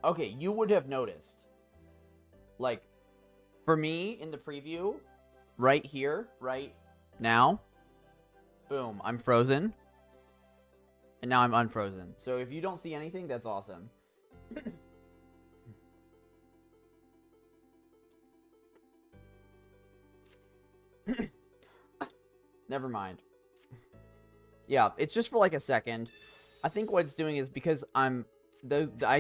Okay, you would have noticed. Like, for me, in the preview, right here, right now, boom, I'm frozen. And now I'm unfrozen. So if you don't see anything, that's awesome. Never mind. Yeah, it's just for like a second. I think what it's doing is because I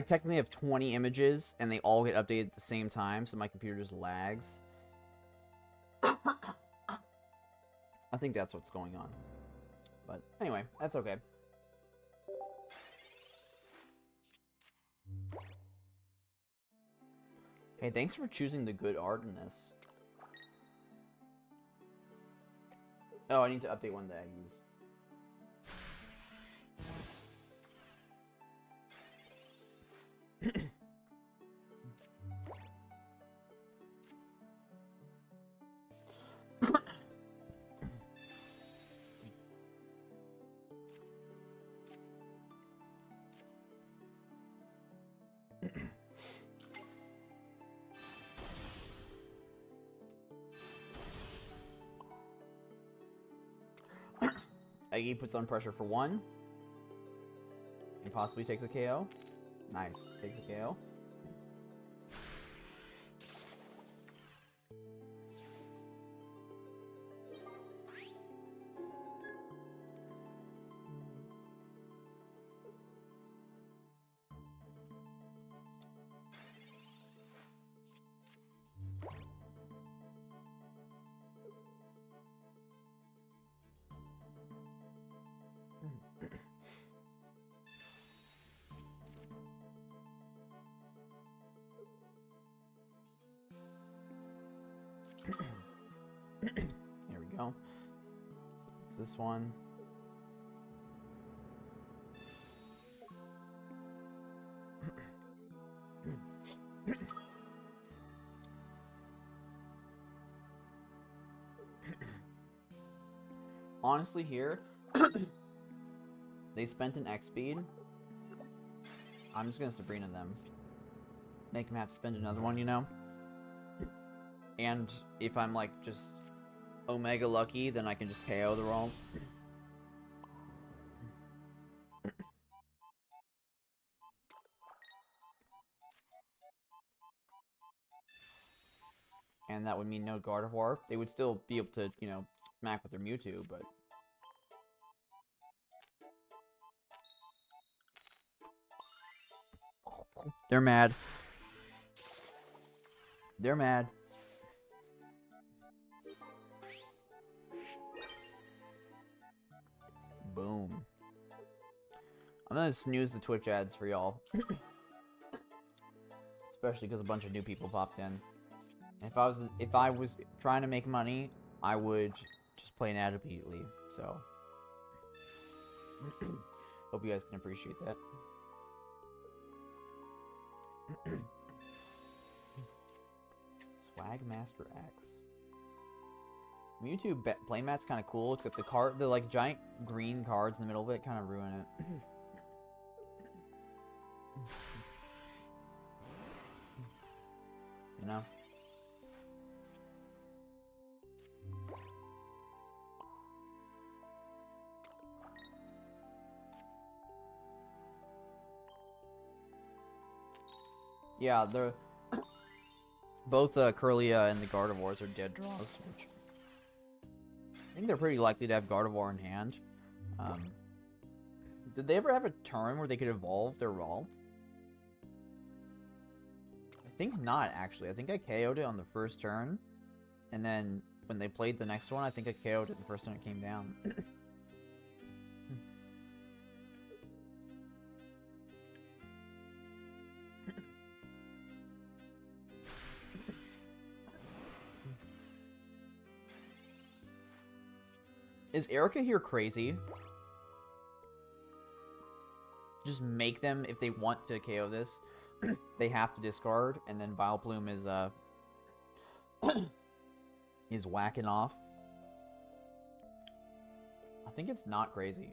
technically have 20 images and they all get updated at the same time, so my computer just lags. I think that's what's going on. But anyway, that's okay. Hey, thanks for choosing the good art in this. Oh, I need to update one of the Aggies. Aggie puts on pressure for 1. And possibly takes a KO. Nice. Takes a KO. There we go. It's this one. Honestly, here, they spent an X speed. I'm just gonna Sabrina them. Make them have to spend another one, you know? And if I'm like just Omega lucky, then I can just KO the rolls. And that would mean no Gardevoir. They would still be able to, you know, smack with their Mewtwo, but... They're mad. They're mad. Boom. I'm gonna snooze the Twitch ads for y'all. Especially because a bunch of new people popped in. If I was trying to make money, I would just play an ad immediately. So hope you guys can appreciate that. Swag Master X. Mewtwo playmat's kind of cool, except the like giant green cards in the middle of it kind of ruin it. You know? Yeah, both Curlia and the Gardevoirs are dead draws, which I think they're pretty likely to have Gardevoir in hand. Did they ever have a turn where they could evolve their Ralt? I think not, actually. I think I KO'd it on the first turn, and then when they played the next one, I think I KO'd it the first time it came down. Is Erica here crazy? Just make them, if they want to KO this, they have to discard, and then Vileplume is, is whacking off. I think it's not crazy.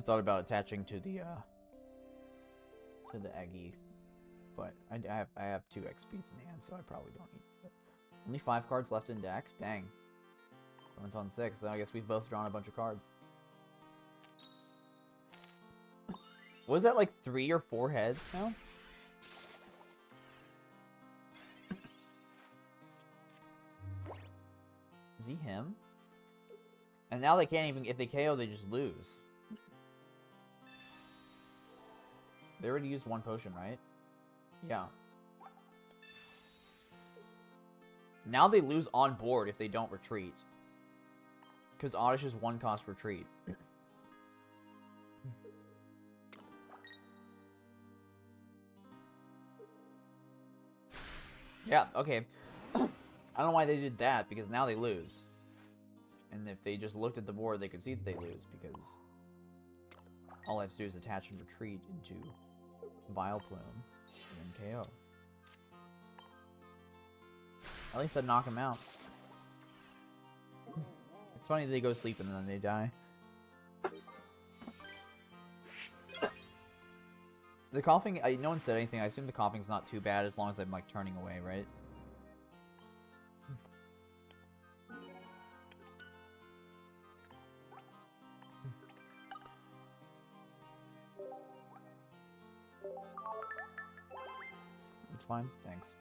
thought about attaching to the Eggy, but I have 2 XPs in hand, so I probably don't need it. Only 5 cards left in deck. Dang. Someone's on 6, so I guess we've both drawn a bunch of cards. Was that like 3 or 4 heads now? Is he him? And now they can't even, if they KO, they just lose. They already used 1 potion, right? Yeah. Now they lose on board if they don't retreat. Because Oddish is 1 cost retreat. Yeah, okay. I don't know why they did that, because now they lose. And if they just looked at the board, they could see that they lose, because all I have to do is attach and retreat into Vile Plume, and then KO. At least I'd knock him out. It's funny that they go sleep and then they die. The coughing, no one said anything. I assume the coughing's not too bad as long as I'm, like, turning away, right? It's fine, thanks.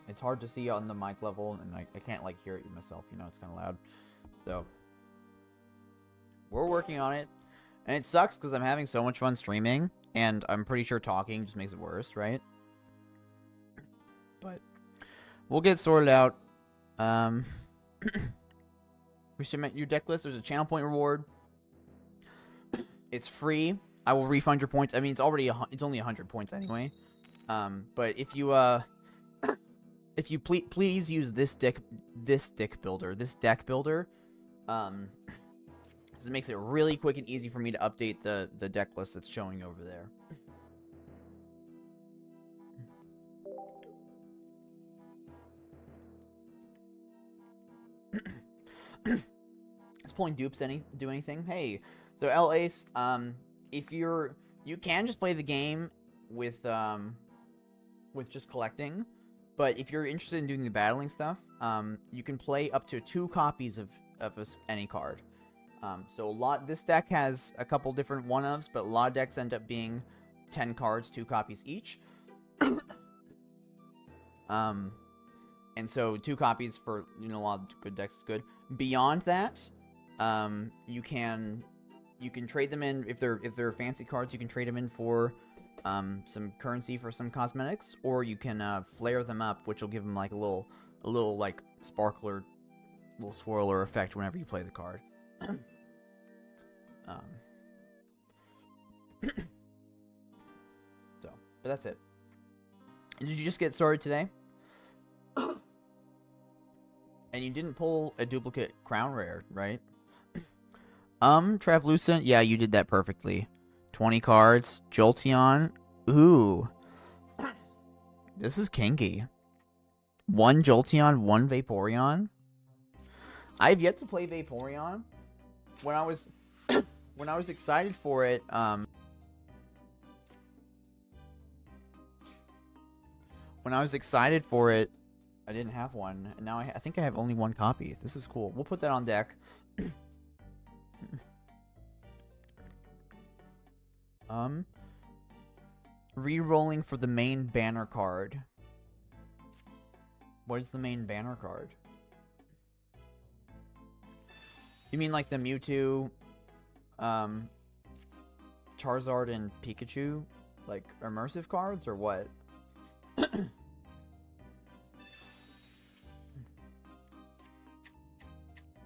It's hard to see on the mic level, and I can't, like, hear it myself, you know, it's kind of loud. So, we're working on it. And it sucks because I'm having so much fun streaming, and I'm pretty sure talking just makes it worse, right? But we'll get sorted out. We should make your deck list. There's a channel point reward. It's free. I will refund your points. I mean, it's already it's only 100 points anyway. But if you please use this deck builder. It makes it really quick and easy for me to update the deck list that's showing over there. Is pulling dupes do anything? Hey, so L-Ace, if you can just play the game with just collecting, but if you're interested in doing the battling stuff, you can play up to 2 copies of any card. So this deck has a couple different one-ofs, but a lot of decks end up being 10 cards, 2 copies each. And so 2 copies for, you know, a lot of good decks is good. Beyond that, you can trade them in if they're fancy cards. You can trade them in for some currency for some cosmetics, or you can flare them up, which will give them like a little like sparkler, little swirler effect whenever you play the card. So, but that's it. Did you just get started today? And you didn't pull a duplicate crown rare, right? Travlucent, yeah, you did that perfectly. 20 cards, Jolteon, ooh. This is kinky. 1 Jolteon, 1 Vaporeon. I've yet to play Vaporeon. When I was excited for it, I didn't have one, and now I think I have only 1 copy. This is cool. We'll put that on deck. Re-rolling for the main banner card. What is the main banner card? You mean like the Mewtwo, Charizard, and Pikachu? Like, immersive cards, or what?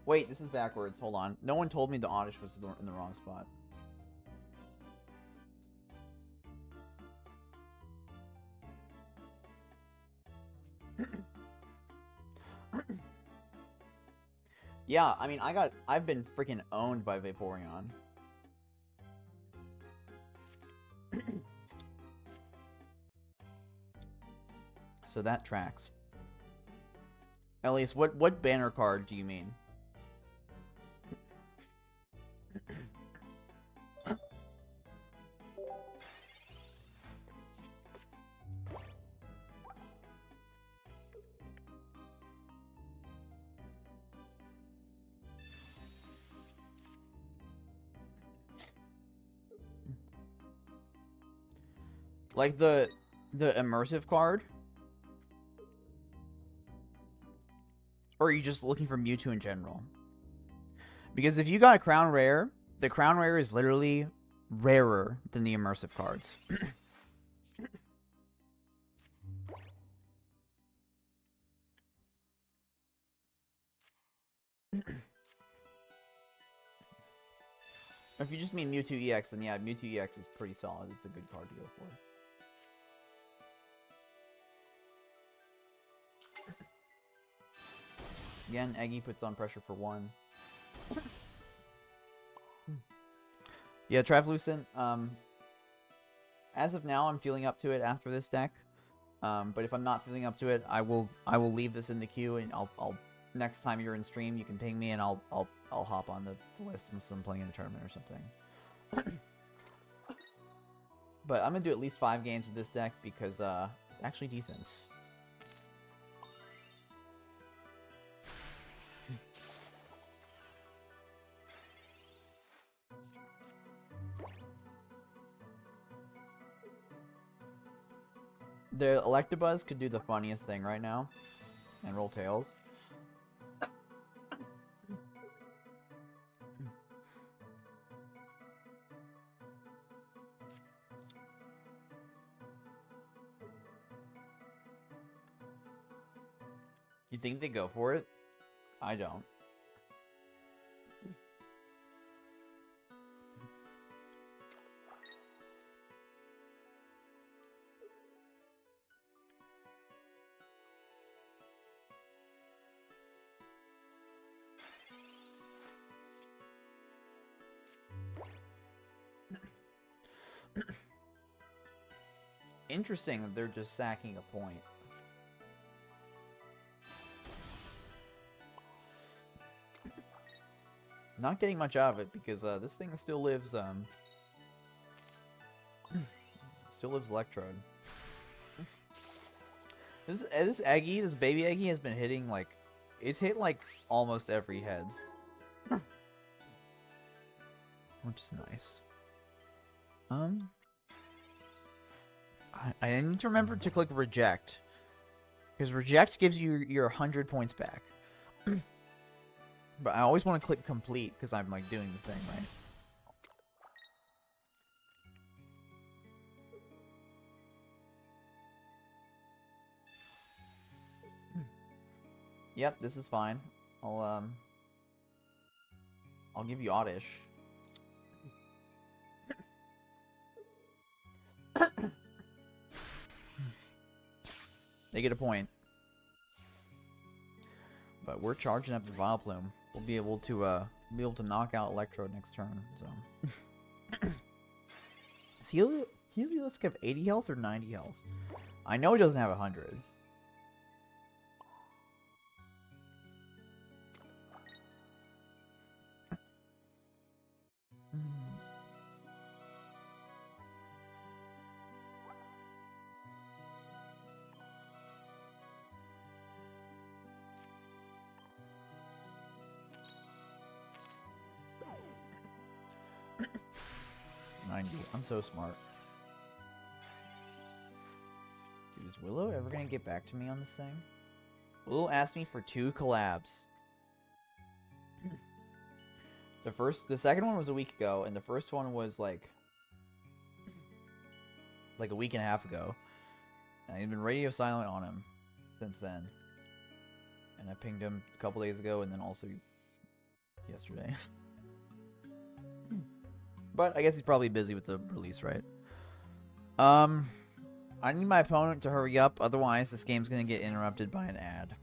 Wait, this is backwards. Hold on. No one told me the Oddish was in the wrong spot. Yeah, I mean, I've been freaking owned by Vaporeon. So that tracks. Elias, what banner card do you mean? Like the immersive card? Or are you just looking for Mewtwo in general? Because if you got a Crown Rare, the Crown Rare is literally rarer than the immersive cards. If you just mean Mewtwo EX, then yeah, Mewtwo EX is pretty solid. It's a good card to go for. Again, Eggy puts on pressure for 1. Yeah, Translucent. As of now, I'm feeling up to it after this deck. But if I'm not feeling up to it, I will leave this in the queue, and I'll next time you're in stream, you can ping me, and I'll hop on the list unless I'm playing in a tournament or something. But I'm gonna do at least 5 games with this deck because it's actually decent. The Electabuzz could do the funniest thing right now and roll tails. You think they go for it? I don't. Interesting that they're just sacking a point. Not getting much out of it because this thing still lives Electrode. This Eggy, this baby Eggy has been hitting like it's hit like almost every heads. Which is nice. I need to remember to click reject. Because reject gives you your 100 points back. But I always want to click complete because I'm like doing the thing, right? Yep, this is fine. I'll give you Oddish. They get a point. But we're charging up the Vileplume. We'll be able to knock out Electrode next turn. So is Helios have 80 health or 90 health? I know he doesn't have 100. I'm so smart. Dude, is Willow ever gonna get back to me on this thing? Willow asked me for 2 collabs. The second one was a week ago, and the first one was like a week and a half ago. And I've been radio silent on him since then. And I pinged him a couple days ago, and then also yesterday. But I guess he's probably busy with the release, right? I need my opponent to hurry up, otherwise this game's gonna get interrupted by an ad.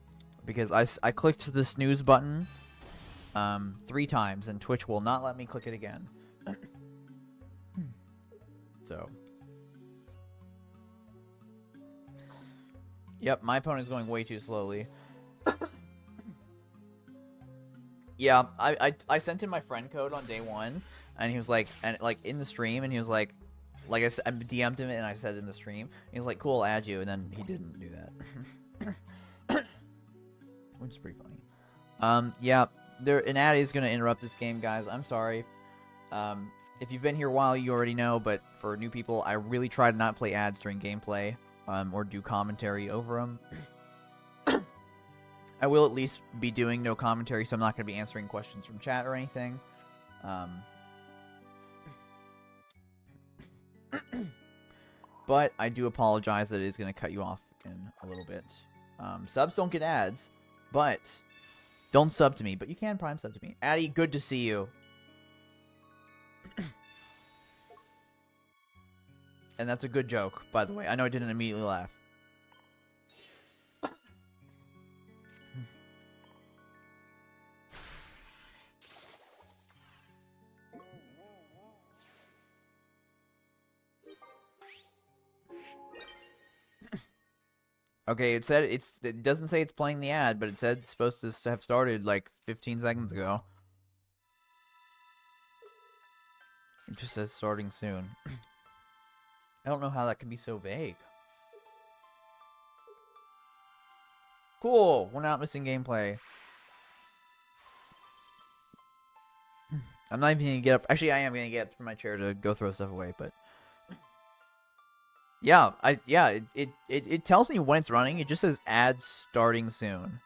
Because I clicked the snooze button 3 times, and Twitch will not let me click it again. So. Yep, my opponent's going way too slowly. Yeah, I sent him my friend code on day 1. And he was like, in the stream, and he was like I DM'd him and I said in the stream, he was like, cool, I'll add you, and then he didn't do that. Which is pretty funny. Yeah, an ad is gonna interrupt this game, guys. I'm sorry. If you've been here a while, you already know, but for new people, I really try to not play ads during gameplay or do commentary over them. I will at least be doing no commentary, so I'm not going to be answering questions from chat or anything. But I do apologize that it is going to cut you off in a little bit. Subs don't get ads, but don't sub to me. But you can prime sub to me. Addy, good to see you. And that's a good joke, by the way. I know I didn't immediately laugh. Okay, it said it doesn't say it's playing the ad, but it said it's supposed to have started like 15 seconds ago. It just says starting soon. I don't know how that can be so vague. Cool, we're not missing gameplay. I'm not even gonna get up. Actually, I am gonna get up from my chair to go throw stuff away, but yeah, it tells me when it's running. It just says ads starting soon.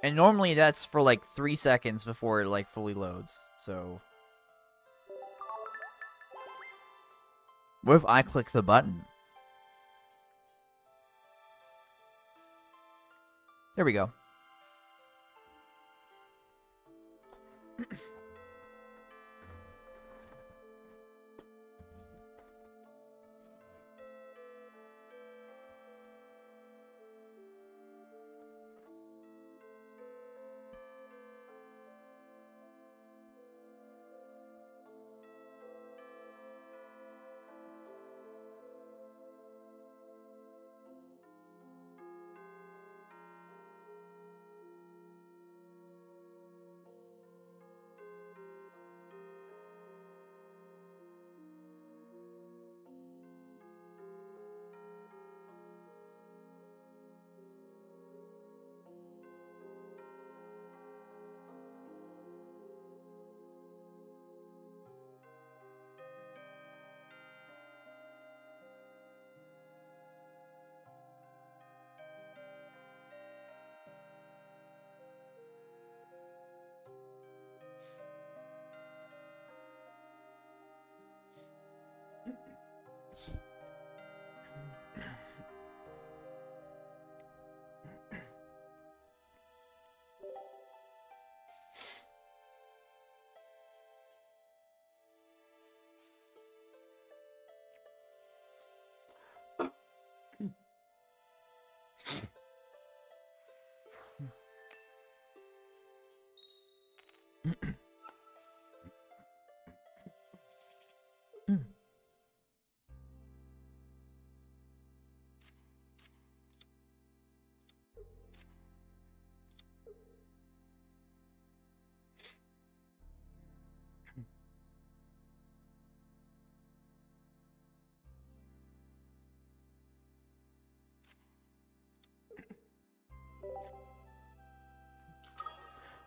And normally that's for like 3 seconds before it like fully loads. So what if I click the button? There we go.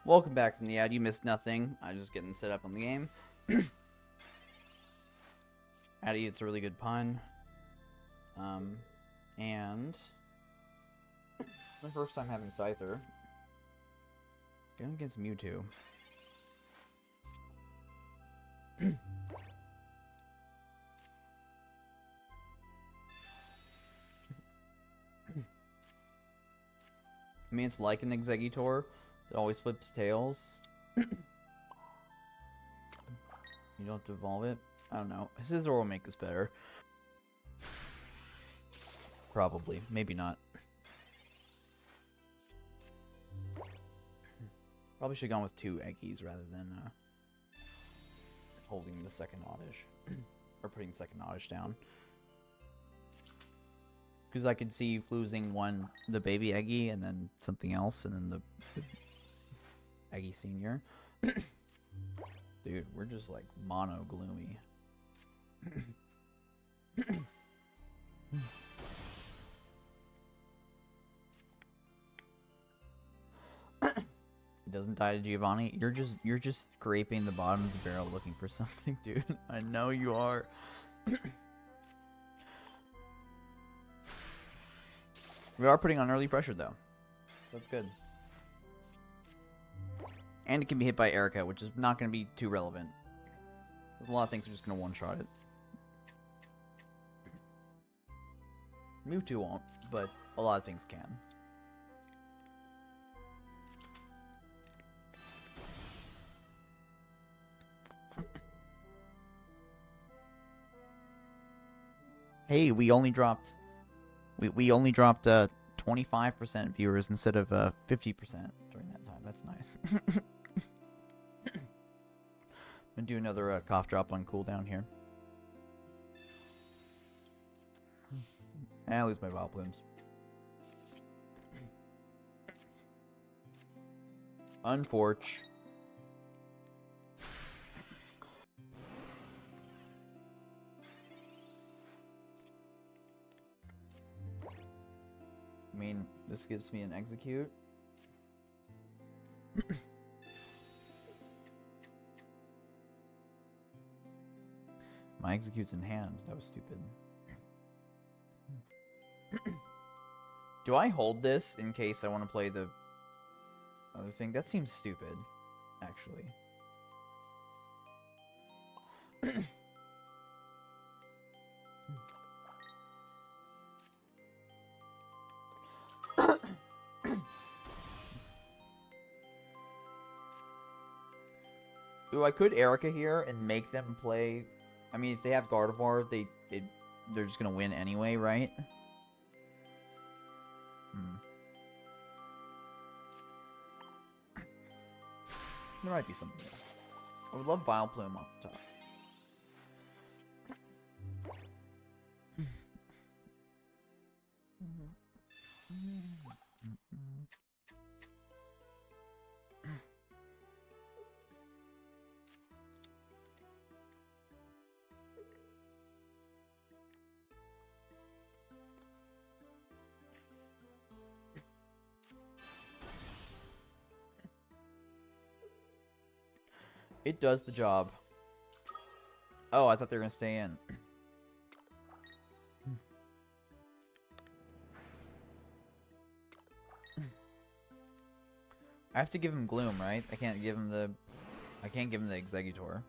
Welcome back from the ad. You missed nothing. I was just getting set up on the game. Addy, it's a really good pun. And my first time having Scyther. Going against Mewtwo. I mean, it's like an Exeggutor that always flips tails. You don't have to evolve it. I don't know. Scizor will make this better. Probably. Maybe not. Probably should have gone with 2 Eggies rather than holding the second Oddish. Or putting the second Oddish down. Because I could see losing the baby Eggy, and then something else, and then the Eggy Senior. Dude, we're just like mono gloomy. It doesn't die to Giovanni. You're just scraping the bottom of the barrel looking for something, dude. I know you are. We are putting on early pressure though. So that's good. And it can be hit by Erica, which is not going to be too relevant. There's a lot of things are just going to one-shot it. Mewtwo won't, but a lot of things can. Hey, we only dropped 25% viewers instead of 50% during that time. That's nice. I'm gonna do another cough drop on cooldown here. And I lose my Vile Plumes. Unforge. I mean, this gives me an execute. My execute's in hand. That was stupid. Do I hold this in case I want to play the other thing? That seems stupid, actually. Ooh, I could Erica here and make them play. I mean, if they have Gardevoir, they're just gonna win anyway, right? There might be something there. I would love Vile Plume off the top. It does the job. Oh, I thought they were gonna stay in. I have to give him Gloom, right? I can't give him the Exeggutor.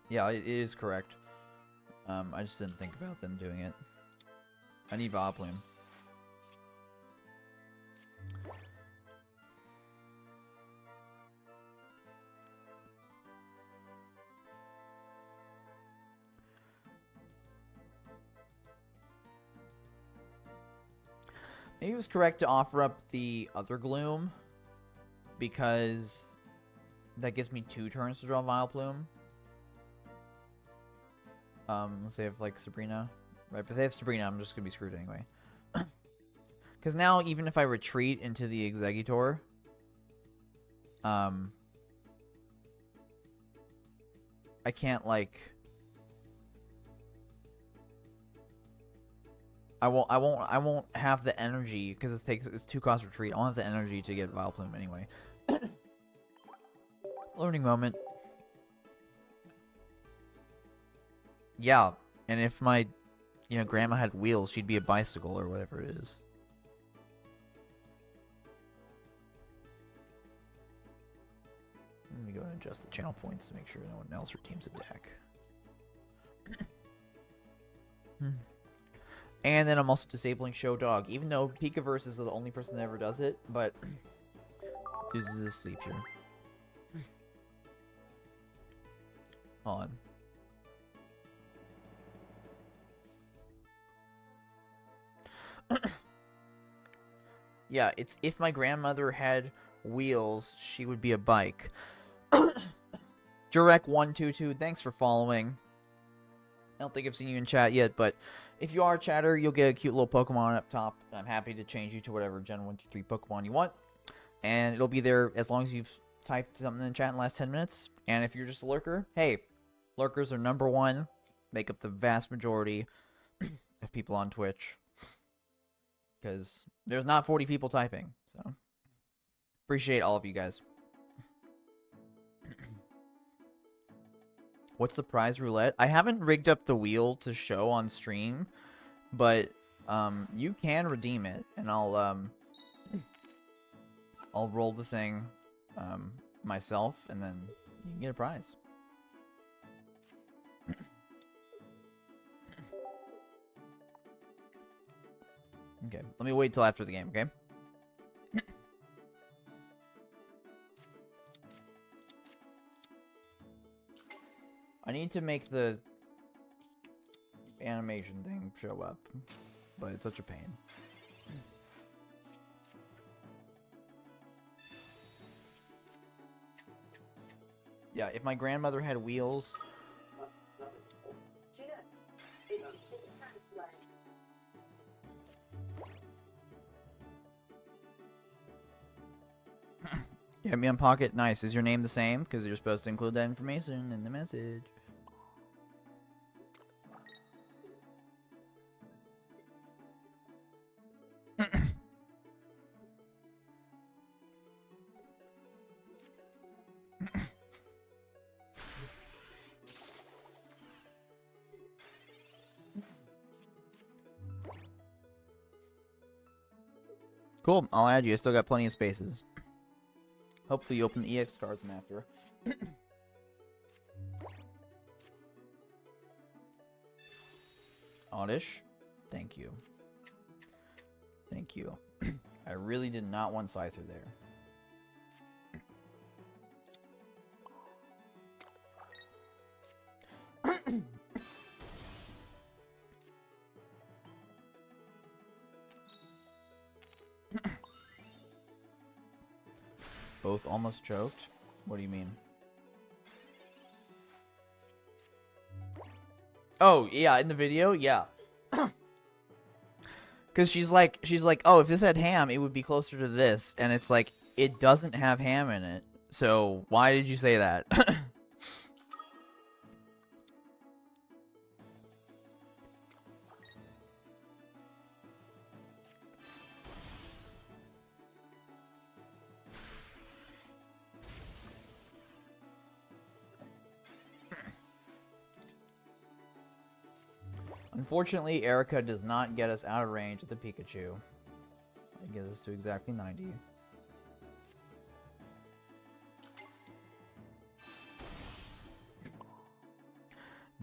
Yeah, it is correct. I just didn't think about them doing it. I need Vile Plume. Maybe it was correct to offer up the other Gloom, because that gives me 2 turns to draw Vile Plume. Let's say I have, like, Sabrina. Right, but if they have Sabrina, I'm just gonna be screwed anyway. Because now, even if I retreat into the Exeggutor, I can't, like... I won't have the energy, because it's 2 cost retreat. I won't have the energy to get Vile Plume anyway. Learning moment. Yeah, and if my, grandma had wheels, she'd be a bicycle or whatever it is. Let me go and adjust the channel points to make sure no one else redeems a deck. And then I'm also disabling Show Dog, even though Pikaverse is the only person that ever does it, but Deuce is asleep here. Hold on. Yeah, it's if my grandmother had wheels, she would be a bike. Jurek122, thanks for following. I don't think I've seen you in chat yet, but if you are a chatter, you'll get a cute little Pokemon up top, and I'm happy to change you to whatever Gen 1 through 3 Pokemon you want. And it'll be there as long as you've typed something in chat in the last 10 minutes. And if you're just a lurker, hey, lurkers are #1, make up the vast majority of people on Twitch. because there's not 40 people typing. So appreciate all of you guys. What's the prize roulette? I haven't rigged up the wheel to show on stream, but you can redeem it, and I'll roll the thing myself, and then you can get a prize. Okay, let me wait till after the game, okay? I need to make the animation thing show up, but it's such a pain. Yeah, if my grandmother had wheels... Get me on Pocket. Nice. Is your name the same? Because you're supposed to include that information in the message. Cool. I'll add you. I still got plenty of spaces. Hopefully you open the EX cards after. Oddish. Thank you. Thank you. I really did not want Scyther there. Both almost choked? What do you mean? Oh, yeah, in the video? Yeah. Because she's like, oh, if this had ham, it would be closer to this. And it's like, it doesn't have ham in it. So why did you say that? Unfortunately, Erica does not get us out of range of the Pikachu. It gets us to exactly 90.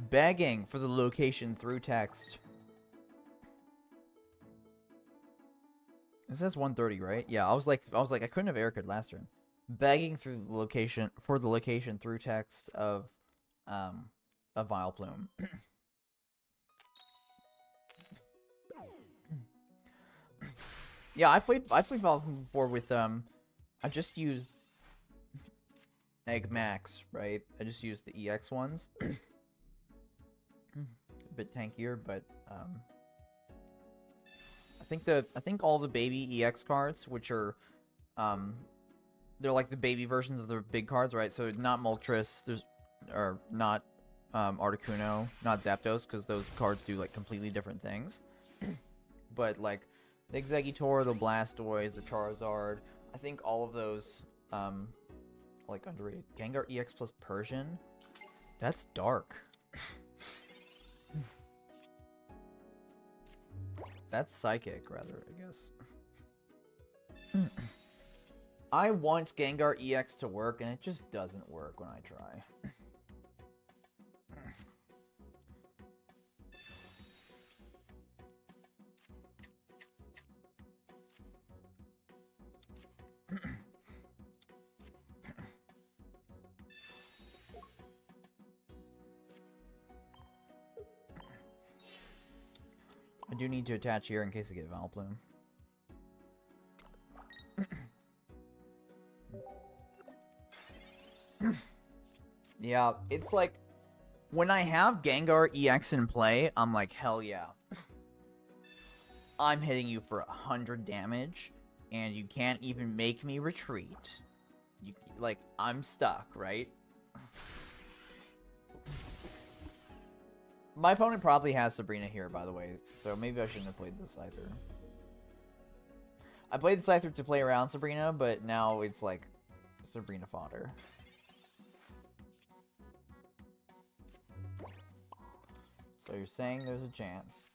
Begging for the location through text. It says 130, right? Yeah, I was like, I couldn't have Erica last turn. Begging through the location for the location through text of a Vileplume. Yeah, I played Vileplume before with I just used Egg Max, right? I just used the EX ones. A bit tankier, but I think all the baby EX cards, which are they're like the baby versions of the big cards, right? So not Moltres, or not Articuno, not Zapdos, because those cards do like completely different things. But like the Exeggutor, the Blastoise, the Charizard, I think all of those like underrated. Gengar EX plus Persian, that's dark. That's Psychic, rather, I guess. I want Gengar EX to work, and it just doesn't work when I try. I do need to attach here in case I get Vileplume. Yeah, it's like, when I have Gengar EX in play, I'm like, hell yeah. I'm hitting you for 100 damage, and you can't even make me retreat. Like, I'm stuck, right? My opponent probably has Sabrina here, by the way, so maybe I shouldn't have played this either. I played Scyther to play around Sabrina, but now it's like Sabrina fodder. So you're saying there's a chance.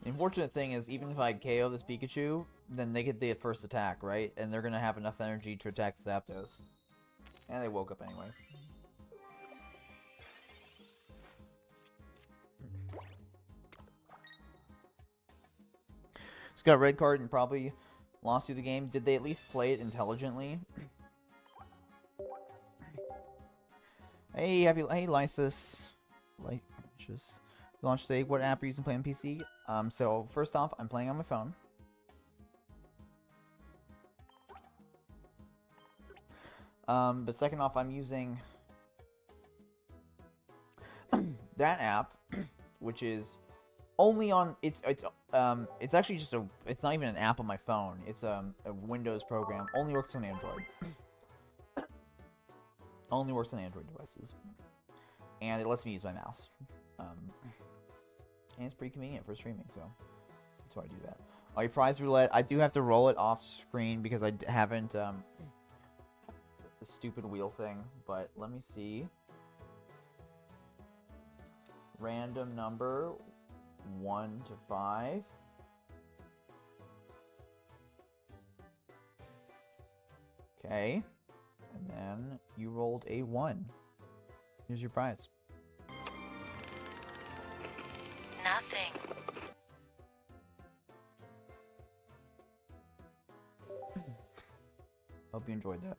The unfortunate thing is, even if I KO this Pikachu, then they get the first attack, right? And they're gonna have enough energy to attack Zapdos. And they woke up anyway. Just got a red card and probably lost you the game. Did they at least play it intelligently? Hey, hey, Lysis. Just launch today. What app are you using to play on PC? So first off, I'm playing on my phone. But second off, I'm using that app, which is only on it's actually just it's not even an app on my phone. It's a Windows program. Only works on Android. Only works on Android devices, and it lets me use my mouse. And it's pretty convenient for streaming, so that's why I do that. Oh, your prize roulette. I do have to roll it off screen because I haven't the stupid wheel thing. But let me see. Random number 1 to 5. Okay. And then you rolled a 1. Here's your prize. Nothing. Hope you enjoyed that.